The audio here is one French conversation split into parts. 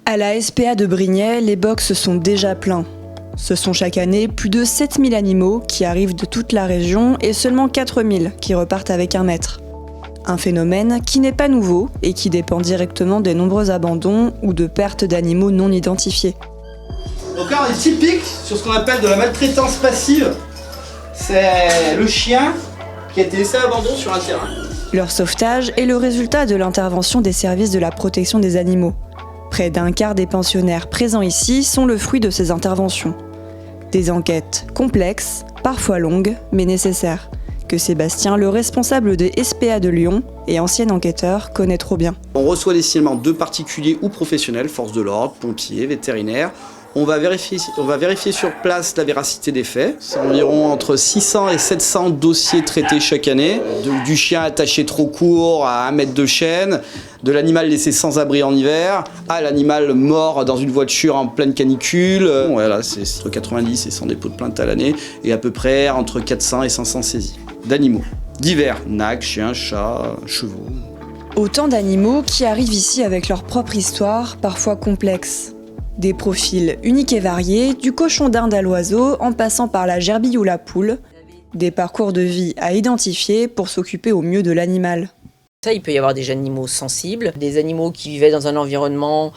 À la SPA de Brignais, les box sont déjà pleins. Ce sont chaque année plus de 7000 animaux qui arrivent de toute la région et seulement 4000 qui repartent avec un maître. Un phénomène qui n'est pas nouveau et qui dépend directement des nombreux abandons ou de pertes d'animaux non identifiés. Donc là on est typique sur ce qu'on appelle de la maltraitance passive. C'est le chien qui a été laissé à l'abandon sur un terrain. Leur sauvetage est le résultat de l'intervention des services de la protection des animaux. Près d'un quart des pensionnaires présents ici sont le fruit de ces interventions. Des enquêtes complexes, parfois longues, mais nécessaires, que Sébastien, le responsable des SPA de Lyon et ancien enquêteur, connaît trop bien. On reçoit les signalements de particuliers ou professionnels, forces de l'ordre, pompiers, vétérinaires. On va vérifier sur place la véracité des faits. C'est environ entre 600 et 700 dossiers traités chaque année. Du chien attaché trop court à 1 mètre de chaîne, de l'animal laissé sans abri en hiver, à l'animal mort dans une voiture en pleine canicule. Voilà, c'est entre 90 et 100 dépôts de plainte à l'année et à peu près entre 400 et 500 saisies d'animaux divers, nacs, chiens, chats, chevaux. Autant d'animaux qui arrivent ici avec leur propre histoire, parfois complexe. Des profils uniques et variés, du cochon d'Inde à l'oiseau, en passant par la gerbille ou la poule. Des parcours de vie à identifier pour s'occuper au mieux de l'animal. Il peut y avoir des animaux sensibles, des animaux qui vivaient dans un environnement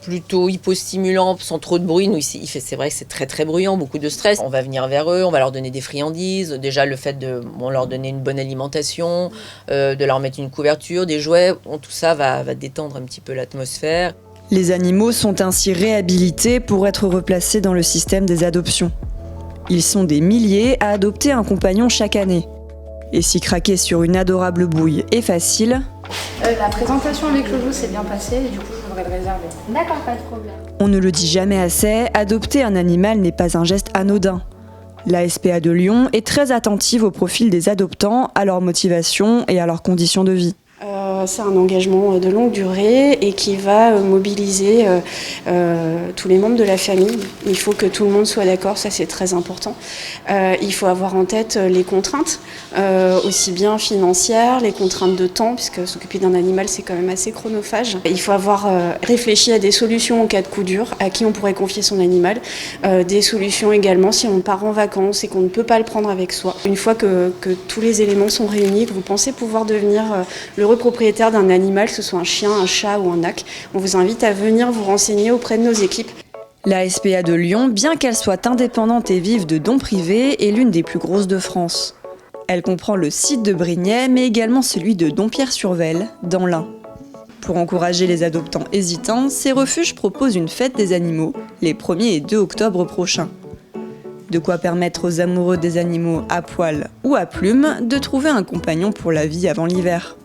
plutôt hypostimulant, sans trop de bruit. Nous, ici, c'est vrai que c'est très très bruyant, beaucoup de stress. On va venir vers eux, on va leur donner des friandises. Déjà, le fait de leur donner une bonne alimentation, de leur mettre une couverture, des jouets, tout ça va détendre un petit peu l'atmosphère. Les animaux sont ainsi réhabilités pour être replacés dans le système des adoptions. Ils sont des milliers à adopter un compagnon chaque année. Et si craquer sur une adorable bouille est facile... La présentation avec Jojo s'est bien passée et du coup je voudrais le réserver. D'accord, pas de problème. On ne le dit jamais assez, adopter un animal n'est pas un geste anodin. La SPA de Lyon est très attentive au profil des adoptants, à leur motivation et à leurs conditions de vie. C'est un engagement de longue durée et qui va mobiliser tous les membres de la famille. Il faut que tout le monde soit d'accord, ça c'est très important. Il faut avoir en tête les contraintes, aussi bien financières, les contraintes de temps, puisque s'occuper d'un animal c'est quand même assez chronophage. Il faut avoir réfléchi à des solutions en cas de coup dur, à qui on pourrait confier son animal, des solutions également si on part en vacances et qu'on ne peut pas le prendre avec soi. Une fois que tous les éléments sont réunis, que vous pensez pouvoir devenir l'heureux propriétaire d'un animal, que ce soit un chien, un chat ou un nac, on vous invite à venir vous renseigner auprès de nos équipes. La SPA de Lyon, bien qu'elle soit indépendante et vive de dons privés, est l'une des plus grosses de France. Elle comprend le site de Brignais, mais également celui de Dompierre-sur-Vesle, dans l'Ain. Pour encourager les adoptants hésitants, ces refuges proposent une fête des animaux, les 1er et 2 octobre prochains. De quoi permettre aux amoureux des animaux à poil ou à plumes de trouver un compagnon pour la vie avant l'hiver.